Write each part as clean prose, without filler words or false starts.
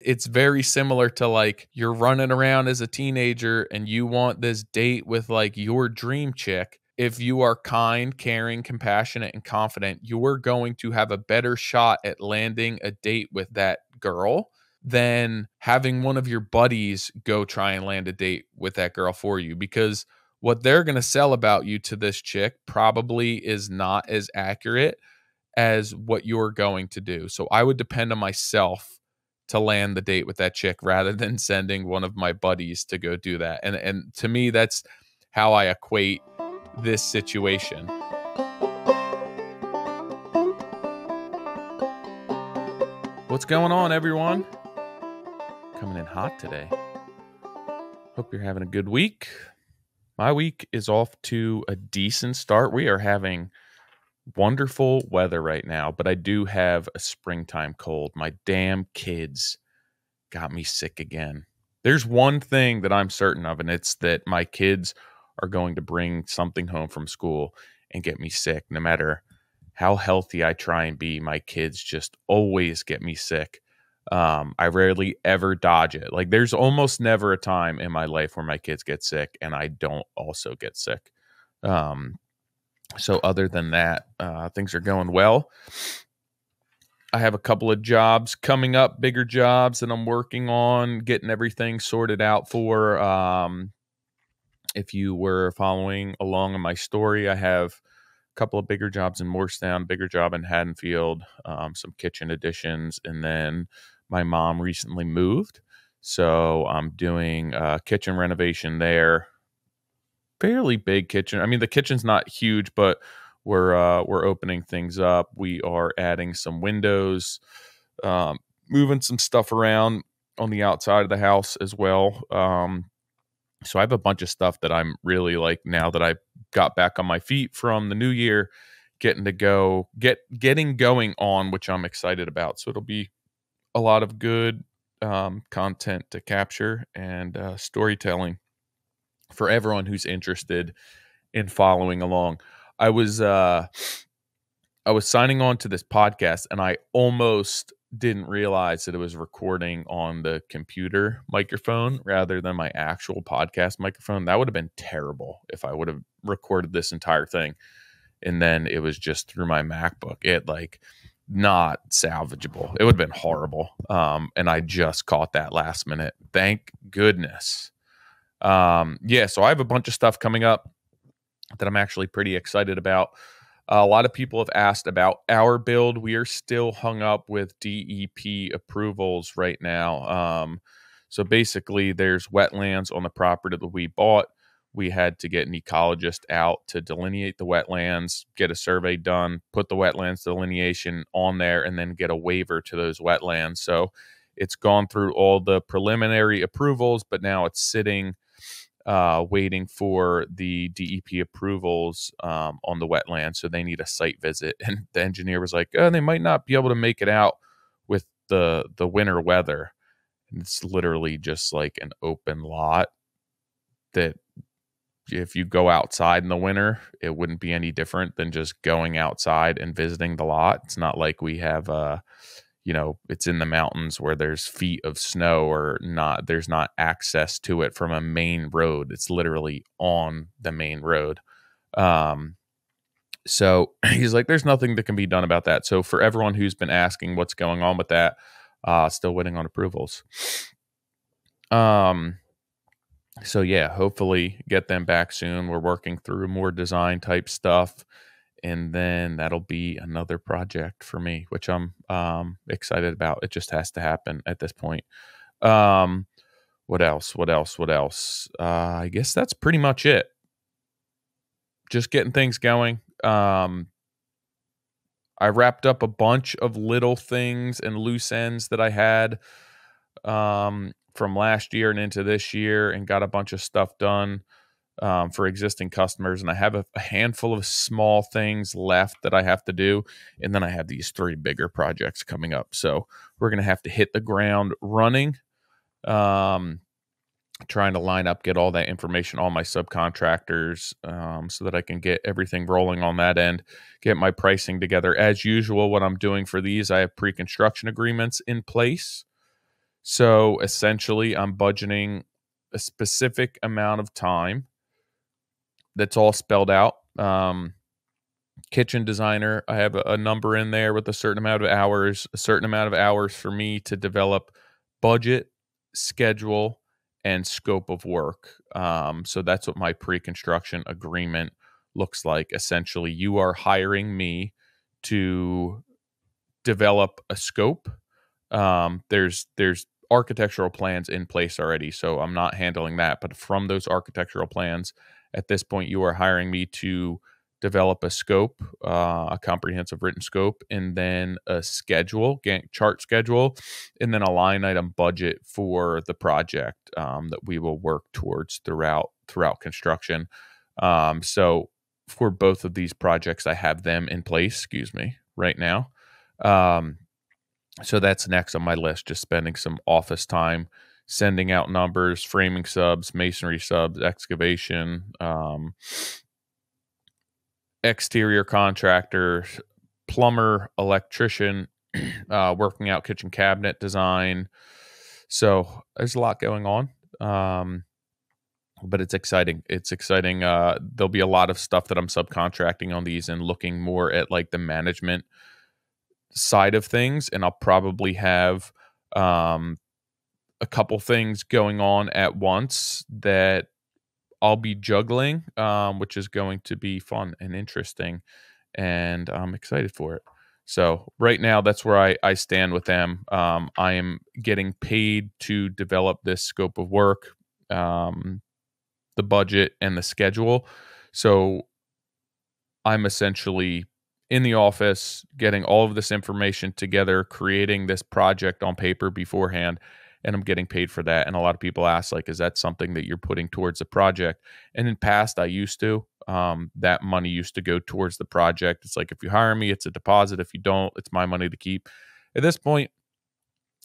it's very similar to like you're running around as a teenager and you want this date with like your dream chick. If you are kind, caring, compassionate, and confident, you're going to have a better shot at landing a date with that girl than having one of your buddies go try and land a date with that girl for you, because what they're going to sell about you to this chick probably is not as accurate as what you're going to do. So I would depend on myself to land the date with that chick rather than sending one of my buddies to go do that. And to me, that's how I equate this situation. What's going on, everyone? Coming in hot today. Hope you're having a good week. My week is off to a decent start. We are having wonderful weather right now, but I do have a springtime cold. My damn kids got me sick again. There's one thing that I'm certain of, and it's that my kids are going to bring something home from school and get me sick. No matter how healthy I try and be, my kids just always get me sick. I rarely ever dodge it. Like there's almost never a time in my life where my kids get sick and I don't also get sick. So other than that, things are going well. I have a couple of jobs coming up, bigger jobs that I'm working on, getting everything sorted out for. If you were following along in my story, I have a couple of bigger jobs in Morristown, bigger job in Haddonfield, some kitchen additions, and then my mom recently moved. So I'm doing a kitchen renovation there. Fairly big kitchen. I mean, the kitchen's not huge, but we're opening things up. We are adding some windows, moving some stuff around on the outside of the house as well. So I have a bunch of stuff that I'm really like, now that I got back on my feet from the new year, getting going on, which I'm excited about. So it'll be a lot of good content to capture and storytelling for everyone who's interested in following along. I was signing on to this podcast and I almost didn't realize that it was recording on the computer microphone rather than my actual podcast microphone. That would have been terrible if I would have recorded this entire thing and then it was just through my MacBook. It like not salvageable. It would have been horrible. And I just caught that last minute. Thank goodness. So I have a bunch of stuff coming up that I'm actually pretty excited about. A lot of people have asked about our build. We are still hung up with DEP approvals right now. So basically there's wetlands on the property that we bought. We had to get an ecologist out to delineate the wetlands, get a survey done, put the wetlands delineation on there, and then get a waiver to those wetlands. So it's gone through all the preliminary approvals, but now it's sitting waiting for the DEP approvals on the wetland. So they need a site visit. And the engineer was like, they might not be able to make it out with the winter weather. And it's literally just like an open lot that if you go outside in the winter, it wouldn't be any different than just going outside and visiting the lot. It's not like we have it's in the mountains where there's feet of snow or not. There's not access to it from a main road. It's literally on the main road. So he's like, there's nothing that can be done about that. So for everyone who's been asking what's going on with that, still waiting on approvals. So yeah, hopefully get them back soon. We're working through more design type stuff. And then that'll be another project for me, which I'm excited about. It just has to happen at this point. What else? I guess that's pretty much it. Just getting things going. I wrapped up a bunch of little things and loose ends that I had from last year and into this year and got a bunch of stuff done for existing customers. And I have a handful of small things left that I have to do. And then I have these 3 bigger projects coming up. So we're going to have to hit the ground running, trying to line up, get all that information, all my subcontractors, so that I can get everything rolling on that end, get my pricing together. As usual, what I'm doing for these, I have pre-construction agreements in place. So essentially, I'm budgeting a specific amount of time that's all spelled out. Kitchen designer, I have a number in there with a certain amount of hours for me to develop budget, schedule, and scope of work. So that's what my pre-construction agreement looks like. Essentially, you are hiring me to develop a scope. There's architectural plans in place already, so I'm not handling that. But from those architectural plans, at this point, you are hiring me to develop a scope, a comprehensive written scope, and then a schedule, Gantt chart schedule, and then a line item budget for the project that we will work towards throughout construction. So for both of these projects, I have them in place. Excuse me, right now. So that's next on my list, just spending some office time, sending out numbers, framing subs, masonry subs, excavation, exterior contractor, plumber, electrician, working out kitchen cabinet design. So there's a lot going on. But it's exciting. It's exciting. There'll be a lot of stuff that I'm subcontracting on these and looking more at like the management side of things. And I'll probably have a couple things going on at once that I'll be juggling, which is going to be fun and interesting. And I'm excited for it. So right now, that's where I stand with them. I am getting paid to develop this scope of work, the budget, and the schedule. So I'm essentially in the office getting all of this information together, creating this project on paper beforehand, and I'm getting paid for that. And a lot of people ask, like, is that something that you're putting towards the project? And in past, I used to. That money used to go towards the project. It's like, if you hire me, it's a deposit. If you don't, it's my money to keep. At this point,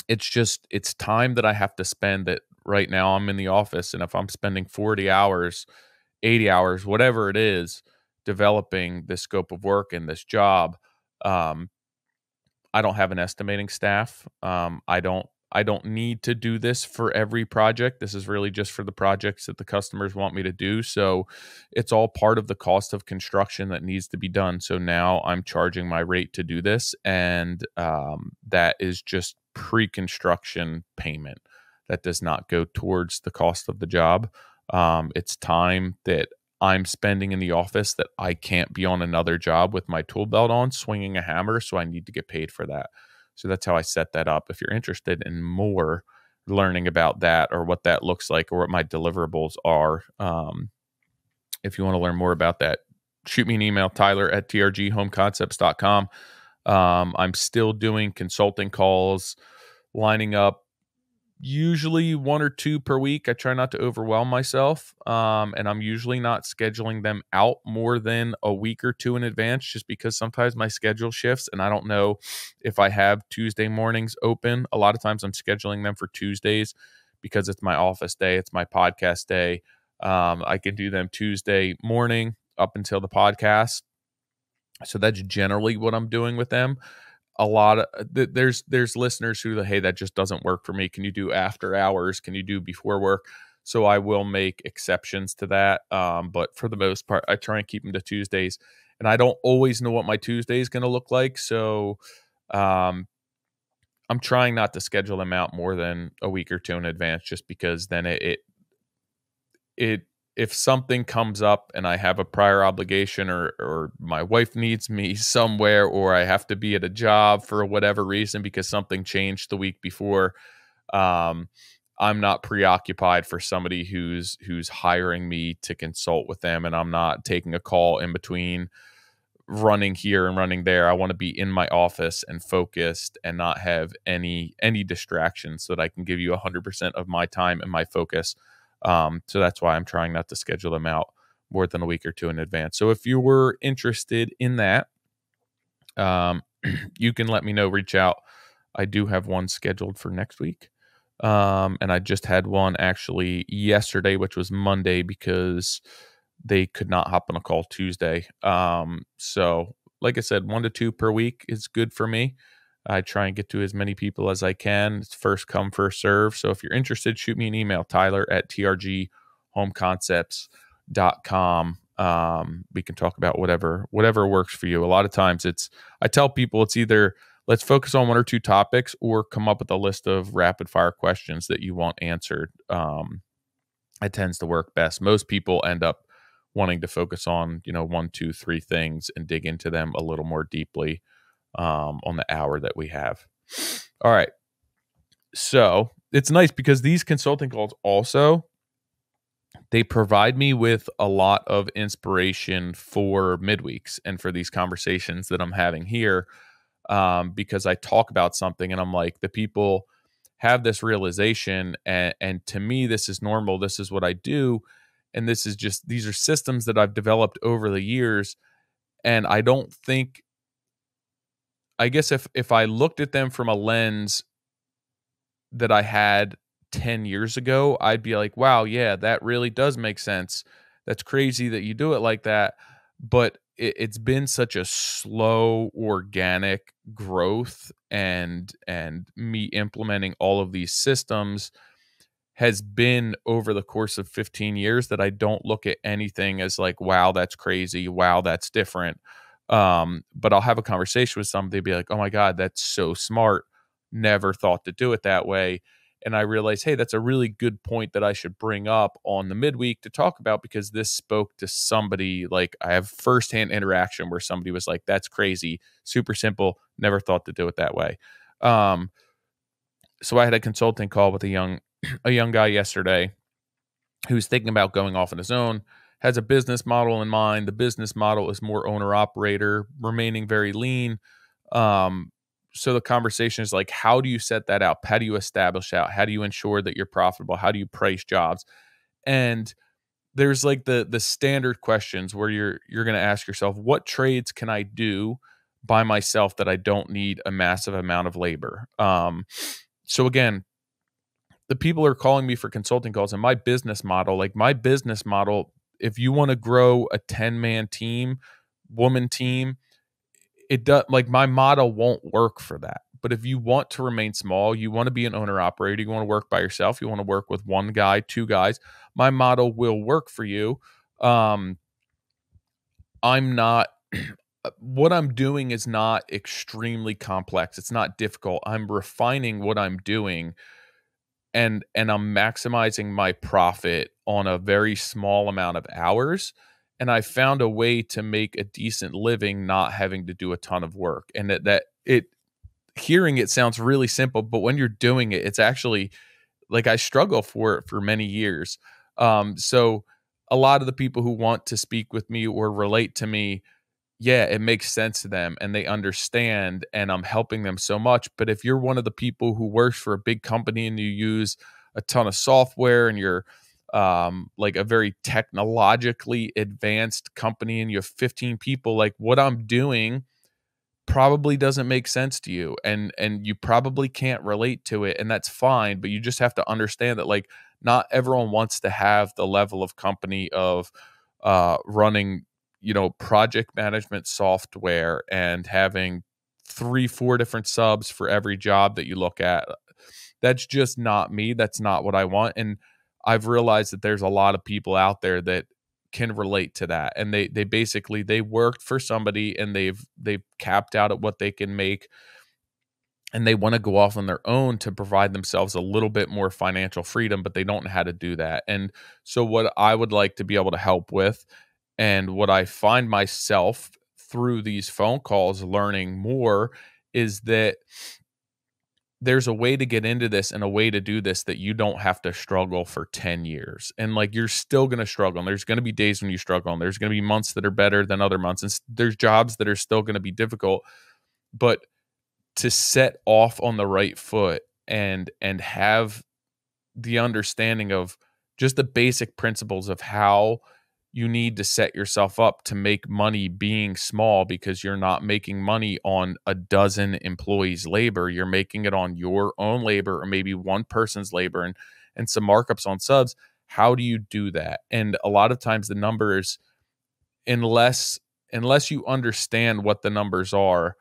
it's time that I have to spend that right now I'm in the office. And if I'm spending 40 hours, 80 hours, whatever it is, developing this scope of work and this job, I don't have an estimating staff. I don't need to do this for every project. This is really just for the projects that the customers want me to do. So it's all part of the cost of construction that needs to be done. So now I'm charging my rate to do this, and that is just pre-construction payment. That does not go towards the cost of the job. It's time that I'm spending in the office that I can't be on another job with my tool belt on, swinging a hammer. So I need to get paid for that. So that's how I set that up. If you're interested in more learning about that, or what that looks like, or what my deliverables are, if you want to learn more about that, shoot me an email, tyler@trghomeconcepts.com. I'm still doing consulting calls, lining up usually 1 or 2 per week. I try not to overwhelm myself. And I'm usually not scheduling them out more than a week or 2 in advance, just because sometimes my schedule shifts and I don't know if I have Tuesday mornings open. A lot of times I'm scheduling them for Tuesdays because it's my office day. It's my podcast day. I can do them Tuesday morning up until the podcast. So that's generally what I'm doing with them. A lot of there's listeners who, hey, that just doesn't work for me. Can you do after hours? Can you do before work? So I will make exceptions to that. But for the most part, I try and keep them to Tuesdays, and I don't always know what my Tuesday is going to look like. So I'm trying not to schedule them out more than a week or 2 in advance, just because then it if something comes up and I have a prior obligation, or my wife needs me somewhere, or I have to be at a job for whatever reason because something changed the week before, I'm not preoccupied for somebody who's hiring me to consult with them, and I'm not taking a call in between running here and running there. I want to be in my office and focused and not have any distractions, so that I can give you 100% of my time and my focus. So that's why I'm trying not to schedule them out more than a week or 2 in advance. So if you were interested in that, you can let me know, reach out. I do have one scheduled for next week. And I just had one actually yesterday, which was Monday, because they could not hop on a call Tuesday. So like I said, 1 to 2 per week is good for me. I try and get to as many people as I can. It's first come, first serve. So if you're interested, shoot me an email, tyler@trghomeconcepts.com. We can talk about whatever works for you. A lot of times I tell people it's either let's focus on one or two topics or come up with a list of rapid fire questions that you want answered. It tends to work best. Most people end up wanting to focus on, 1, 2, 3 things and dig into them a little more deeply on the hour that we have. All right. So it's nice because these consulting calls also, they provide me with a lot of inspiration for midweeks and for these conversations that I'm having here, because I talk about something and I'm like, the people have this realization, and to me, this is normal. This is what I do. And these are systems that I've developed over the years. And I don't think, I guess if I looked at them from a lens that I had 10 years ago, I'd be like, wow, yeah, that really does make sense. That's crazy that you do it like that. But it's been such a slow, organic growth, and me implementing all of these systems has been over the course of 15 years that I don't look at anything as like, wow, that's crazy. Wow, that's different. But I'll have a conversation with somebody, be like, oh my God, that's so smart. Never thought to do it that way. And I realized, hey, that's a really good point that I should bring up on the midweek to talk about, because this spoke to somebody. Like, I have firsthand interaction where somebody was like, that's crazy, super simple, never thought to do it that way. So I had a consulting call with a young guy yesterday who's thinking about going off on his own, has a business model in mind. The business model is more owner operator, remaining very lean. So the conversation is like, how do you set that out? How do you establish out? How do you ensure that you're profitable? How do you price jobs? And there's like the standard questions where you're going to ask yourself, what trades can I do by myself that I don't need a massive amount of labor? So again, the people are calling me for consulting calls, and my business model, if you want to grow a 10-man team, woman team, it does, like, my model won't work for that. But if you want to remain small, you want to be an owner operator, you want to work by yourself, you want to work with one guy, two guys, my model will work for you. I'm not, what I'm doing is not extremely complex. It's not difficult. I'm refining what I'm doing, and I'm maximizing my profit on a very small amount of hours. And I found a way to make a decent living, not having to do a ton of work. And that hearing it sounds really simple, but when you're doing it, it's actually, like, I struggle for it for many years. So a lot of the people who want to speak with me or relate to me, yeah, it makes sense to them and they understand, and I'm helping them so much. But if you're one of the people who works for a big company and you use a ton of software, and you're like a very technologically advanced company and you have 15 people, like, what I'm doing probably doesn't make sense to you, and you probably can't relate to it, and that's fine. But you just have to understand that, like, not everyone wants to have the level of company of running, project management software and having 3-4 different subs for every job that you look at. That's just not me. That's not what I want. And I've realized that there's a lot of people out there that can relate to that. And they basically, they worked for somebody and they've capped out at what they can make, and they want to go off on their own to provide themselves a little bit more financial freedom, but they don't know how to do that. And so what I would like to be able to help with, and what I find myself through these phone calls learning more, is that there's a way to get into this and a way to do this that you don't have to struggle for 10 years. And, like, you're still going to struggle. And there's going to be days when you struggle, and there's going to be months that are better than other months. And there's jobs that are still going to be difficult. But to set off on the right foot and have the understanding of just the basic principles of how you need to set yourself up to make money being small, because you're not making money on a dozen employees' labor. You're making it on your own labor, or maybe one person's labor, and some markups on subs. How do you do that? And a lot of times the numbers, unless you understand what the numbers are,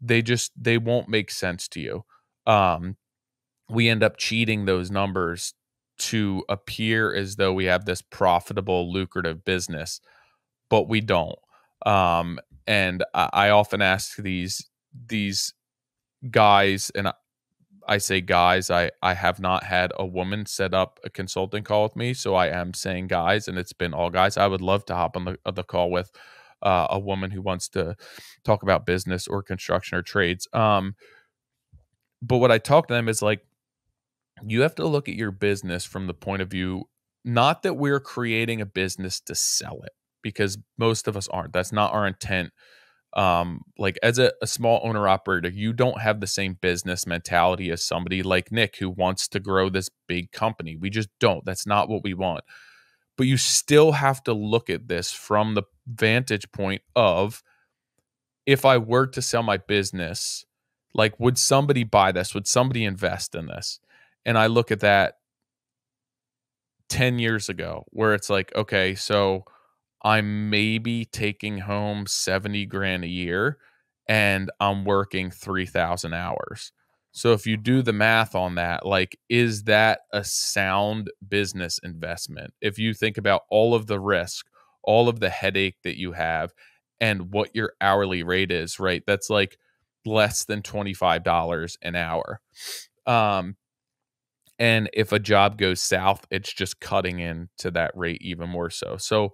they won't make sense to you. We end up cheating those numbers to appear as though we have this profitable, lucrative business, but we don't. And I often ask these guys, and I say guys, I have not had a woman set up a consulting call with me, so I am saying guys, and it's been all guys. I would love to hop on the call with a woman who wants to talk about business or construction or trades. But what I talk to them is like, you have to look at your business from the point of view, not that we're creating a business to sell it, because most of us aren't. That's not our intent. Like as a small owner operator, you don't have the same business mentality as somebody like Nick who wants to grow this big company. We just don't. That's not what we want. But you still have to look at this from the vantage point of, if I were to sell my business, like, would somebody buy this? Would somebody invest in this? And I look at that 10 years ago, where it's like, okay, so I'm maybe taking home 70 grand a year and I'm working 3,000 hours. So if you do the math on that, like, is that a sound business investment? If you think about all of the risk, all of the headache that you have, and what your hourly rate is, right? That's like less than $25 an hour. And if a job goes south, it's just cutting into that rate even more so. So,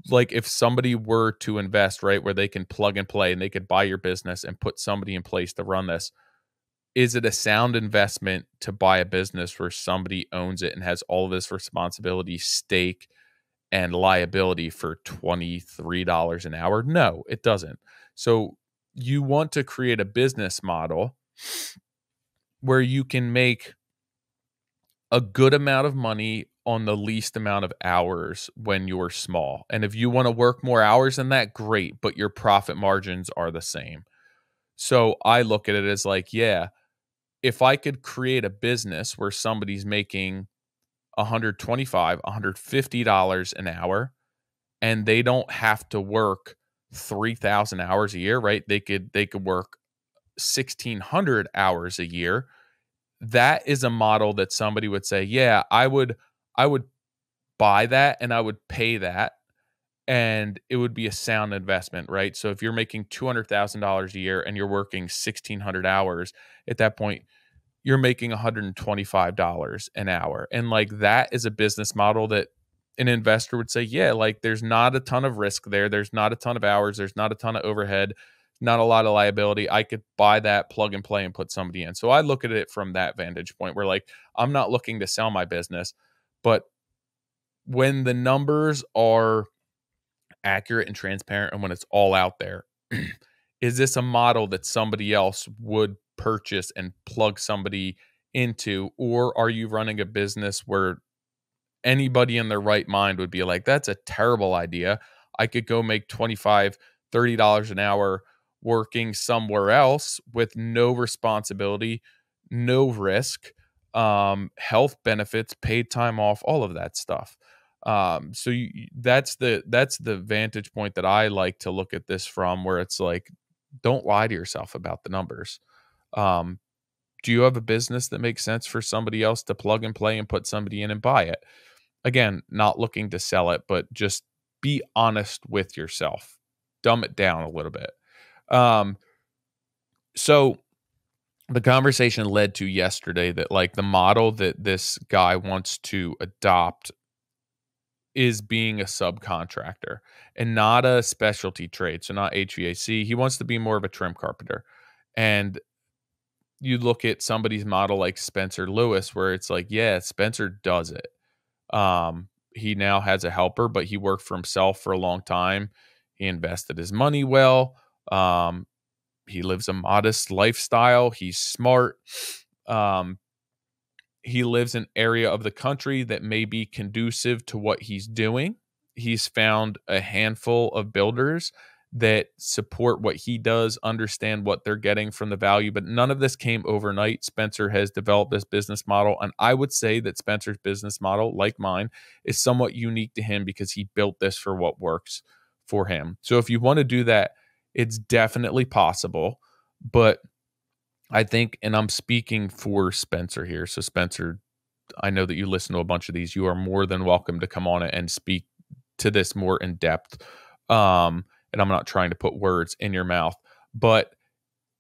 like, if somebody were to invest, right, where they can plug and play and they could buy your business and put somebody in place to run this, is it a sound investment to buy a business where somebody owns it and has all of this responsibility, stake, and liability for $23 an hour? No, it doesn't. So you want to create a business model where you can make a good amount of money on the least amount of hours when you're small. And if you want to work more hours than that, great, but your profit margins are the same. So I look at it as like, yeah, if I could create a business where somebody's making $125, $150 an hour, and they don't have to work 3,000 hours a year, right? They could work 1,600 hours a year. That is a model that somebody would say, yeah, I would buy that and I would pay that, and it would be a sound investment, right? So if you're making $200,000 a year and you're working 1,600 hours, at that point, you're making $125 an hour. And like, that is a business model that an investor would say, yeah, like, there's not a ton of risk there. There's not a ton of hours. There's not a ton of overhead, not a lot of liability. I could buy that, plug and play, and put somebody in. So I look at it from that vantage point where, like, I'm not looking to sell my business, but when the numbers are accurate and transparent and when it's all out there, is this a model that somebody else would purchase and plug somebody into? Or are you running a business where anybody in their right mind would be like, that's a terrible idea. I could go make $25, $30 an hour working somewhere else with no responsibility, no risk, health benefits, paid time off, all of that stuff. That's the vantage point that I like to look at this from, where it's like, don't lie to yourself about the numbers. Do you have a business that makes sense for somebody else to plug and play and put somebody in and buy it? Again, not looking to sell it, but just be honest with yourself. Dumb it down a little bit. So the conversation led to yesterday that, like, the model that this guy wants to adopt is being a subcontractor and not a specialty trade. So not HVAC. He wants to be more of a trim carpenter. And you look at somebody's model like Spencer Lewis, where it's like, yeah, Spencer does it. He now has a helper, but he worked for himself for a long time. He invested his money well. He lives a modest lifestyle. He's smart. He lives in an area of the country that may be conducive to what he's doing. He's found a handful of builders that support what he does, understand what they're getting from the value, but none of this came overnight. Spencer has developed this business model, and I would say that Spencer's business model, like mine, is somewhat unique to him because he built this for what works for him. So if you want to do that, it's definitely possible. But I think, and I'm speaking for Spencer here. So Spencer, I know that you listen to a bunch of these. You are more than welcome to come on it and speak to this more in depth. And I'm not trying to put words in your mouth, but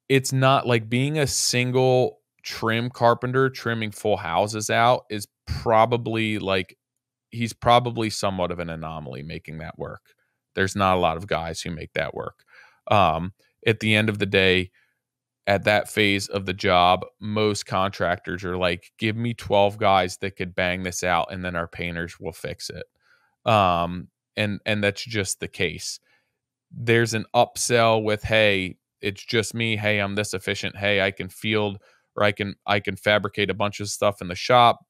it's not like being a single trim carpenter trimming full houses out is probably like, he's probably somewhat of an anomaly making that work. There's not a lot of guys who make that work. At the end of the day, at that phase of the job, most contractors are like, give me 12 guys that could bang this out and then our painters will fix it. And that's just the case. There's an upsell with, hey, it's just me. Hey, I'm this efficient. Hey, I can field, or I can fabricate a bunch of stuff in the shop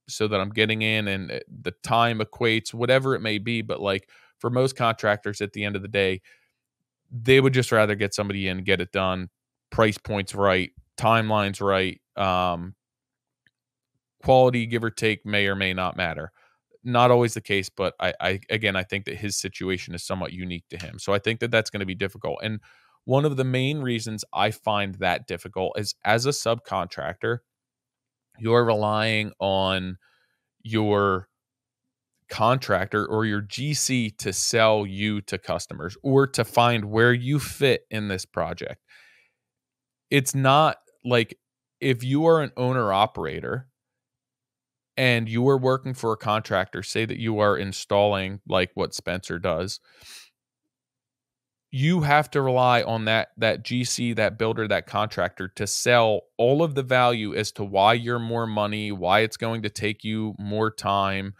so that I'm getting in and the time equates, whatever it may be. But like for most contractors at the end of the day, they would just rather get somebody in, get it done, price points right, timelines right, quality, give or take, may or may not matter. Not always the case, but I again, I think that his situation is somewhat unique to him. So I think that that's going to be difficult. And one of the main reasons I find that difficult is, as a subcontractor, you're relying on your contractor or your GC to sell you to customers or to find where you fit in this project. It's not like, if you are an owner operator and you are working for a contractor, say that you are installing like what Spencer does, you have to rely on that GC, that builder, that contractor to sell all of the value as to why you're more money, why it's going to take you more time.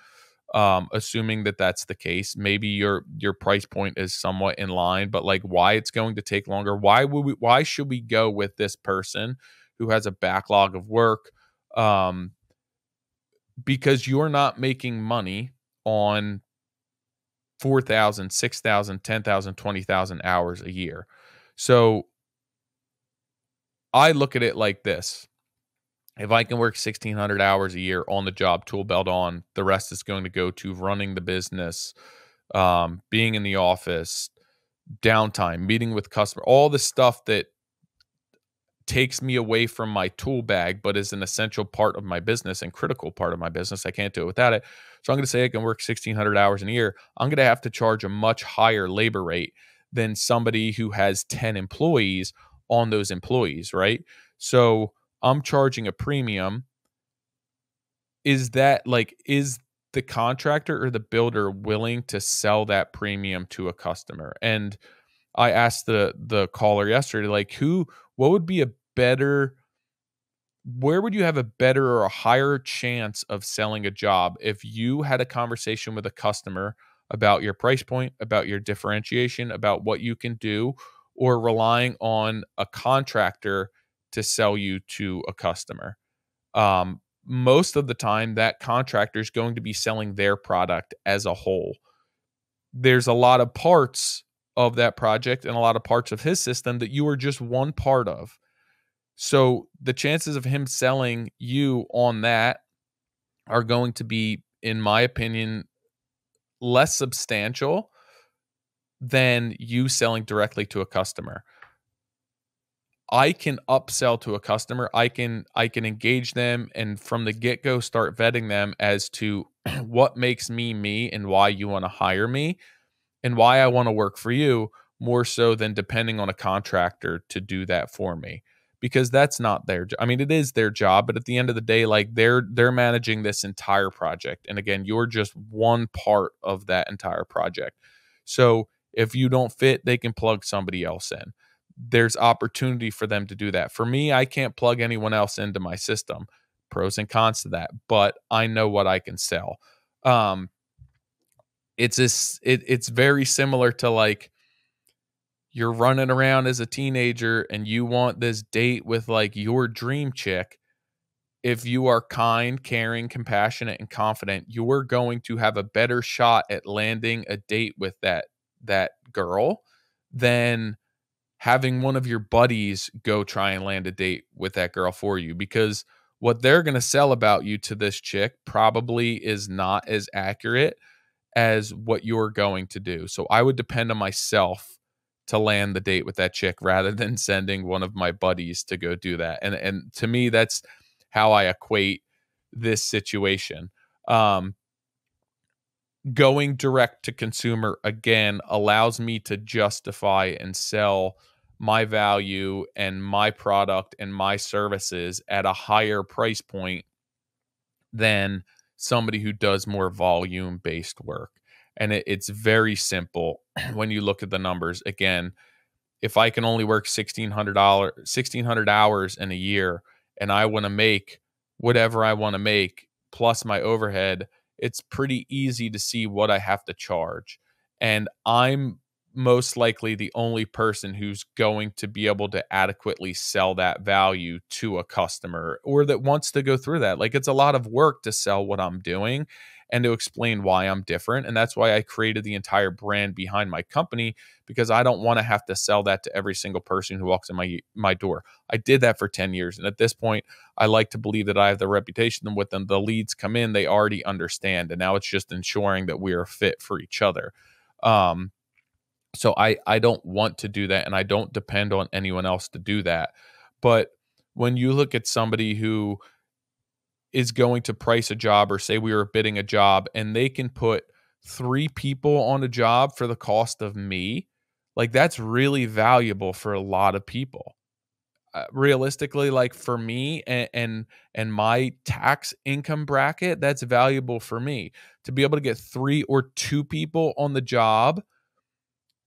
Assuming that that's the case, maybe your price point is somewhat in line, but like why it's going to take longer. Why should we go with this person who has a backlog of work? Because you're not making money on 4,000, 6,000, 10,000, 20,000 hours a year. So I look at it like this. If I can work 1,600 hours a year on the job, tool belt on, the rest is going to go to running the business, being in the office, downtime, meeting with customer, all the stuff that takes me away from my tool bag, but is an essential part of my business and critical part of my business. I can't do it without it. So I'm going to say I can work 1,600 hours in a year. I'm going to have to charge a much higher labor rate than somebody who has 10 employees on those employees, right? So I'm charging a premium. Is the contractor or the builder willing to sell that premium to a customer? And I asked the caller yesterday, like, what would be where would you have a better or a higher chance of selling a job if you had a conversation with a customer about your price point, about your differentiation, about what you can do, or relying on a contractor to sell you to a customer? Most of the time, that contractor is going to be selling their product as a whole. There's a lot of parts of that project and a lot of parts of his system that you are just one part of. So the chances of him selling you on that are going to be, in my opinion, less substantial than you selling directly to a customer. I can upsell to a customer. I can engage them and from the get-go start vetting them as to what makes me me and why you want to hire me and why I want to work for you, more so than depending on a contractor to do that for me. Because that's not their job. I mean, it is their job, but at the end of the day, like they're managing this entire project. And again, you're just one part of that entire project. So if you don't fit, they can plug somebody else in. There's opportunity for them to do that. For me, I can't plug anyone else into my system. Pros and cons to that, but I know what I can sell. It's very similar to like, you're running around as a teenager and you want this date with like your dream chick. If you are kind, caring, compassionate, and confident, you're going to have a better shot at landing a date with that girl than having one of your buddies go try and land a date with that girl for you, because what they're going to sell about you to this chick probably is not as accurate as what you're going to do. So I would depend on myself to land the date with that chick rather than sending one of my buddies to go do that. And to me, that's how I equate this situation. Going direct to consumer again allows me to justify and sell my value and my product and my services at a higher price point than somebody who does more volume based work. And it's very simple when you look at the numbers. Again, if I can only work $1,600 hours in a year, and I want to make whatever I want to make plus my overhead, it's pretty easy to see what I have to charge. And I'm most likely the only person who's going to be able to adequately sell that value to a customer or that wants to go through that. Like, it's a lot of work to sell what I'm doing and to explain why I'm different. And that's why I created the entire brand behind my company, because I don't want to have to sell that to every single person who walks in my door. I did that for 10 years. And at this point, I like to believe that I have the reputation, and with them, the leads come in, they already understand. And now it's just ensuring that we are fit for each other. So I don't want to do that, and I don't depend on anyone else to do that. But when you look at somebody who is going to price a job, or say we were bidding a job, and they can put 3 people on a job for the cost of me, like, that's really valuable for a lot of people. Realistically, like for me and my tax income bracket, that's valuable for me to be able to get 3 or 2 people on the job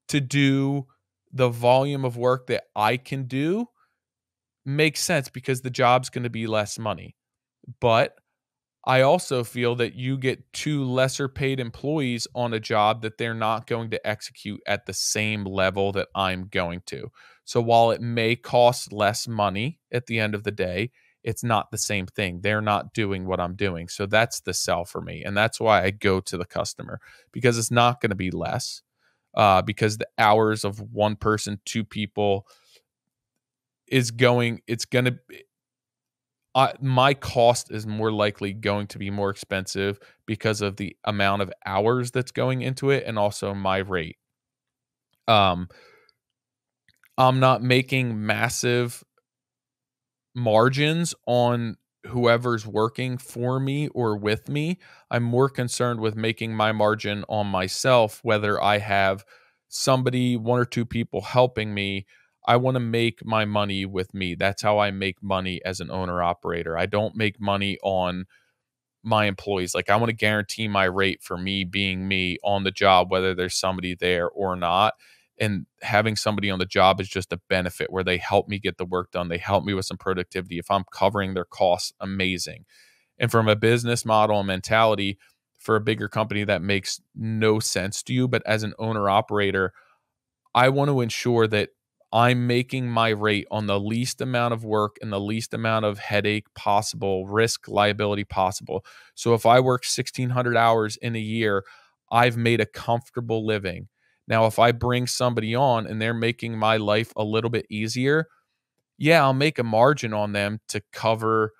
to do the volume of work that I can do makes sense, because the job's going to be less money. But I also feel that you get 2 lesser paid employees on a job that they're not going to execute at the same level that I'm going to. So while it may cost less money at the end of the day, it's not the same thing. They're not doing what I'm doing. So that's the sell for me. And that's why I go to the customer, because it's not going to be less. Because the hours of 1 person, 2 people it's going to, my cost is more likely going to be more expensive because of the amount of hours that's going into it, and also my rate. I'm not making massive margins on whoever's working for me or with me. I'm more concerned with making my margin on myself, whether I have somebody, 1 or 2 people helping me. I want to make my money with me. That's how I make money as an owner operator. I don't make money on my employees. Like, I want to guarantee my rate for me being me on the job, whether there's somebody there or not. And having somebody on the job is just a benefit where they help me get the work done. They help me with some productivity. If I'm covering their costs, amazing. And from a business model and mentality, for a bigger company, that makes no sense to you. But as an owner operator, I want to ensure that I'm making my rate on the least amount of work and the least amount of headache possible, risk, liability possible. So if I work 1,600 hours in a year, I've made a comfortable living. Now, if I bring somebody on and they're making my life a little bit easier, yeah, I'll make a margin on them to cover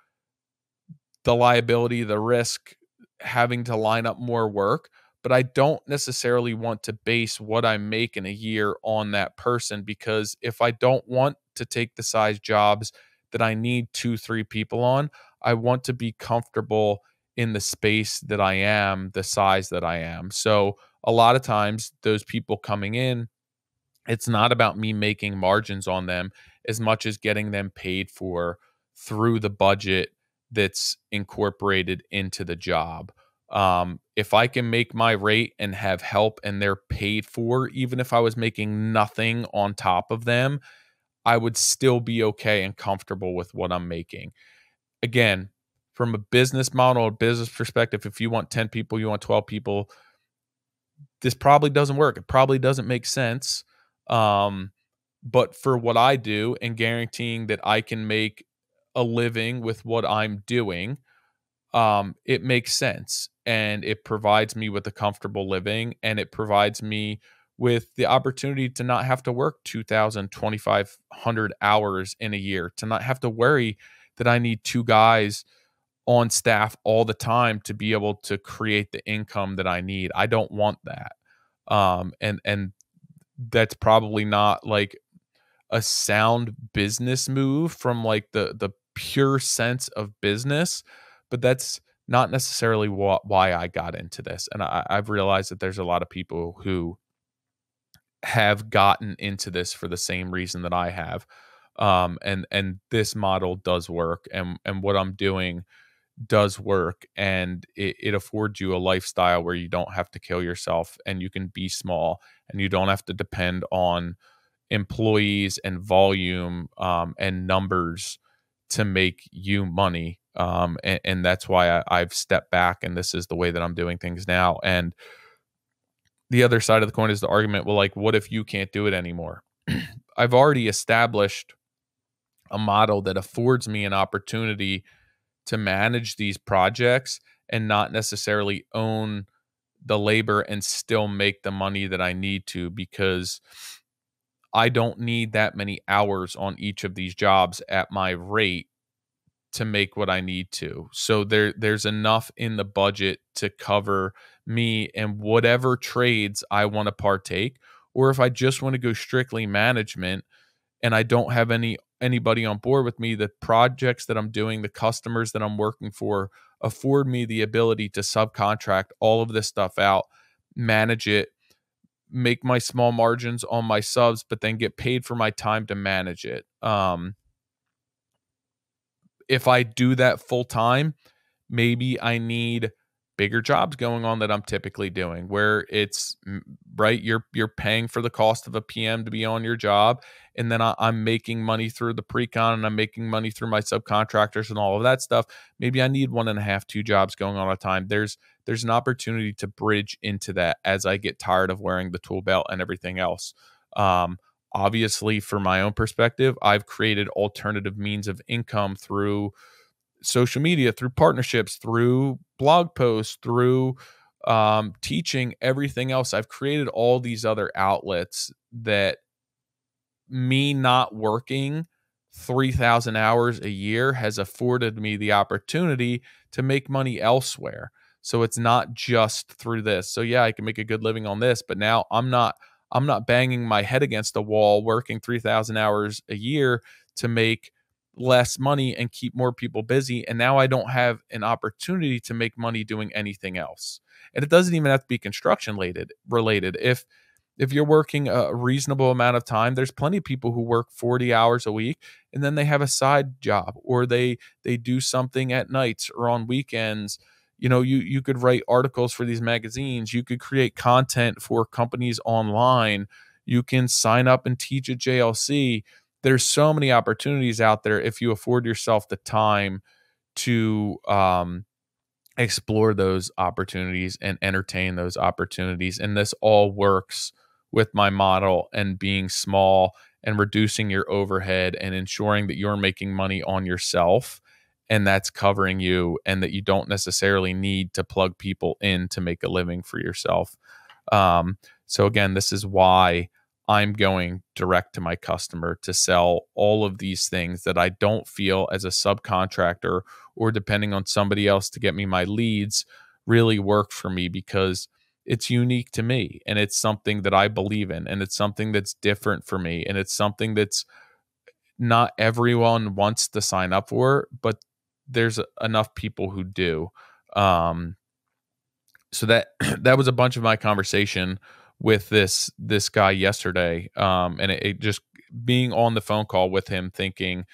the liability, the risk, having to line up more work. But I don't necessarily want to base what I make in a year on that person, because if I don't want to take the size jobs that I need 2, 3 people on, I want to be comfortable in the space that I am, the size that I am. So a lot of times those people coming in, it's not about me making margins on them as much as getting them paid for through the budget that's incorporated into the job. If I can make my rate and have help and they're paid for, even if I was making nothing on top of them, I would still be okay and comfortable with what I'm making. Again, from a business model or business perspective, if you want 10 people, you want 12 people, this probably doesn't work. It probably doesn't make sense. But for what I do and guaranteeing that I can make a living with what I'm doing, it makes sense, and it provides me with a comfortable living, and it provides me with the opportunity to not have to work 2,000, 2,500 hours in a year, to not have to worry that I need 2 guys on staff all the time to be able to create the income that I need. I don't want that. And that's probably not like a sound business move from like the pure sense of business, but that's not necessarily why I got into this. And I've realized that there's a lot of people who have gotten into this for the same reason that I have. And this model does work, and what I'm doing does work, and it affords you a lifestyle where you don't have to kill yourself, and you can be small, and you don't have to depend on employees and volume, and numbers to make you money. And that's why I've stepped back, and this is the way that I'm doing things now. And the other side of the coin is the argument, well, like, what if you can't do it anymore? I've already established a model that affords me an opportunity to manage these projects and not necessarily own the labor and still make the money that I need to, because I don't need that many hours on each of these jobs at my rate to make what I need to. So there's enough in the budget to cover me and whatever trades I want to partake. Or if I just want to go strictly management and I don't have anybody on board with me, the projects that I'm doing, the customers that I'm working for afford me the ability to subcontract all of this stuff out, manage it, make my small margins on my subs, but then get paid for my time to manage it. If I do that full time, maybe I need bigger jobs going on that I'm typically doing, where it's right. You're paying for the cost of a PM to be on your job, and then I'm making money through the pre-con, and I'm making money through my subcontractors and all of that stuff. Maybe I need 1.5, 2 jobs going on at a time. There's an opportunity to bridge into that as I get tired of wearing the tool belt and everything else. Obviously, from my own perspective, I've created alternative means of income through social media, through partnerships, through blog posts, through teaching, everything else. I've created all these other outlets that me not working 3,000 hours a year has afforded me the opportunity to make money elsewhere. So it's not just through this. So yeah, I can make a good living on this, but now I'm not banging my head against the wall working 3,000 hours a year to make less money and keep more people busy. And now I don't have an opportunity to make money doing anything else. And it doesn't even have to be construction related. If you're working a reasonable amount of time, there's plenty of people who work 40 hours a week and then they have a side job, or they do something at nights or on weekends. You could write articles for these magazines. You could create content for companies online. You can sign up and teach at JLC. There's so many opportunities out there if you afford yourself the time to explore those opportunities and entertain those opportunities. And this all works with my model and being small and reducing your overhead and ensuring that you're making money on yourself and that's covering you, and that you don't necessarily need to plug people in to make a living for yourself. So again, this is why I'm going direct to my customer to sell all of these things that I don't feel as a subcontractor or depending on somebody else to get me my leads really work for me, because it's unique to me and it's something that I believe in, and it's something that's different for me, and it's something that's not everyone wants to sign up for, but there's enough people who do. So that was a bunch of my conversation with this guy yesterday, and it just being on the phone call with him, thinking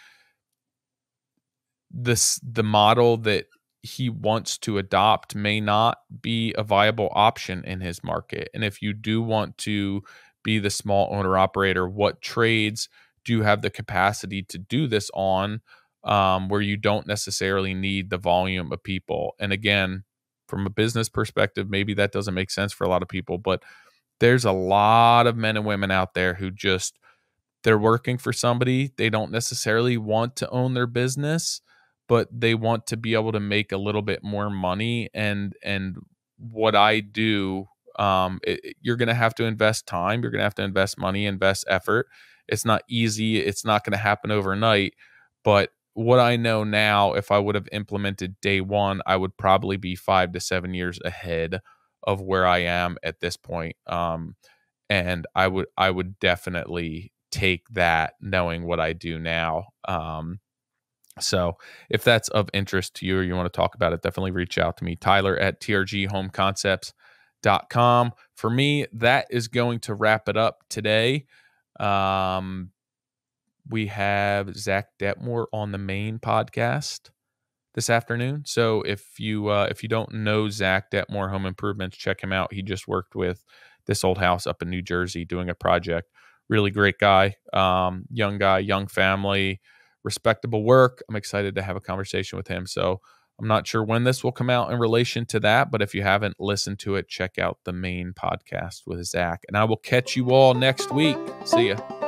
the model that he wants to adopt may not be a viable option in his market. And if you do want to be the small owner operator, what trades do you have the capacity to do this on, where you don't necessarily need the volume of people? And again, from a business perspective, maybe that doesn't make sense for a lot of people, but there's a lot of men and women out there who just, they're working for somebody. They don't necessarily want to own their business, but they want to be able to make a little bit more money. And what I do, you're going to have to invest time. You're going to have to invest money, invest effort. It's not easy. It's not going to happen overnight. But what I know now, if I would have implemented day one, I would probably be 5 to 7 years ahead of where I am at this point. And I would definitely take that, knowing what I do now. So if that's of interest to you or you want to talk about it, definitely reach out to me, Tyler at trghomeconcepts.com. For me, that is going to wrap it up today. We have Zach Detmore on the main podcast this afternoon. So if you don't know Zach Detmore Home Improvements, check him out. He just worked with This Old House up in New Jersey doing a project. Really great guy, young family, respectable work. I'm excited to have a conversation with him. So I'm not sure when this will come out in relation to that, but if you haven't listened to it, check out the main podcast with Zach. And I will catch you all next week. See ya.